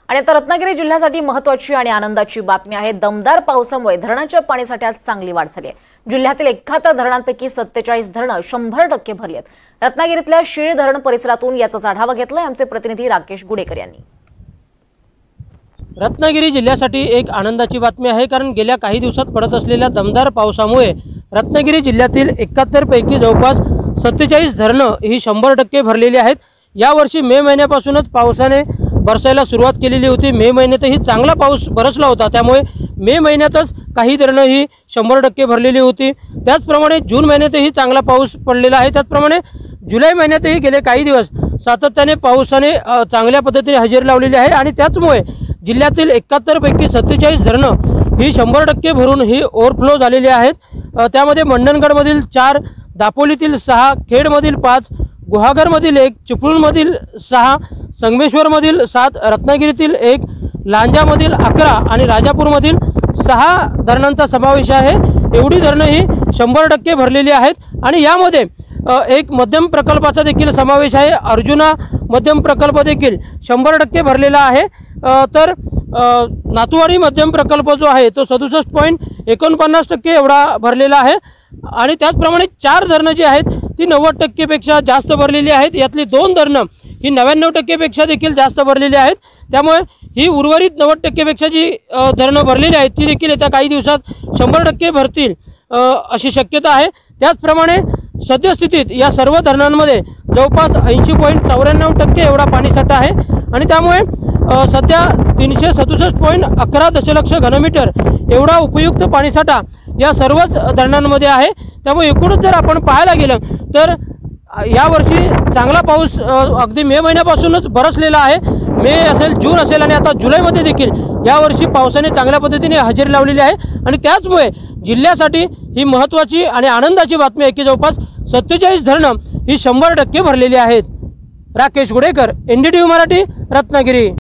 आणि आता रत्नागिरी जिल्ह्यासाठी महत्त्वाची आणि आनंदाची बातमी आहे। दमदार पावसामुळे धरणाच्या पाणीसाठ्यात चांगली वाढ झाली आहे। जिल्ह्यातील 71 धरणांपैकी 47 धरणं 100% भरली आहेत। रत्नागिरीतल्या शीळ धरण परिसरातून याचा आढावा घेतलाय आमचे प्रतिनिधी राकेश गुडेकर यांनी। रत्नागिरी जिल्ह्यासाठी एक आनंदाची बातमी आहे, कारण गेल्या काही दिवसात पडत असलेल्या दमदार पावसामुळे रत्नागिरी जिल्ह्यातील 71 पैकी जवळपास 47 धरणं ही 100% भरलेली आहेत। यावर्षी मे महिन्यापासूनच पावसाने बरसायला सुरुवात केलेली होती। मे महिन्यातही चांगला पाऊस बरसला होता, त्यामुळे मे महिन्यातच काही धरणं ही 100% भरलेली होती। त्याचप्रमाणे जून महिन्यातही चांगला पाऊस पडलेला आहे। त्याचप्रमाणे जुलै महिन्यातही गेले काही दिवस सातत्याने पावसाने चांगल्या पद्धतीने हजेरी लावलेली आहे आणि त्याचमुळे जिल्ह्यातील 71 पैकी 47 धरणं ही 100% भरून ही ओव्हरफ्लो झालेली आहेत। त्यामध्ये मंडणगडमधील 4, दापोलीतील 6, खेडमधील 5, गुहागरमधील 1, चिपळूणमधील 6, संगमेश्वरमधील 7, रत्नागिरीतील 1, लांजामधील 11 आणि राजापूरमधील 6 धरणांचा समावेश आहे। एवढी धरणं ही 100% भरलेली आहेत आणि यामध्ये एक मध्यम प्रकल्पाचा देखील समावेश आहे। अर्जुना मध्यम प्रकल्प देखील 100% भरलेला आहे। तर नातुवाडी मध्यम प्रकल्प जो आहे तो 67.49% एवढा भरलेला आहे आणि त्याचप्रमाणे 4 धरणं जी आहेत ती 90% पेक्षा जास्त भरलेली आहेत। यातली 2 धरणं ही 99% पेक्षा देखील जास्त भरलेली आहेत। त्यामुळे ही उर्वरित 90% पेक्षा जी धरणं भरलेली आहेत ती देखील येत्या काही दिवसात 100% भरतील अशी शक्यता आहे। त्याचप्रमाणे सद्यस्थितीत या सर्व धरणांमध्ये जवळपास 80.94% एवढा पाणीसाठा आहे आणि त्यामुळे सध्या 367.11 दशलक्ष घनमीटर एवढा उपयुक्त पाणीसाठा या सर्वच धरणांमध्ये आहे। त्यामुळे एकूणच जर आपण पाहायला गेलं तर यावर्षी चांगला पाऊस अगदी मे महिन्यापासूनच बरसलेला आहे। मे असेल, जून असेल आणि आता जुलैमध्ये देखील यावर्षी पावसाने चांगल्या पद्धतीने हजेरी लावलेली आहे आणि त्याचमुळे जिल्ह्यासाठी ही महत्त्वाची आणि आनंदाची बातमी आहे की जवळपास 47 धरणं ही 100% भरलेली आहेत। राकेश गुडेकर, NDTV मराठी, रत्नागिरी।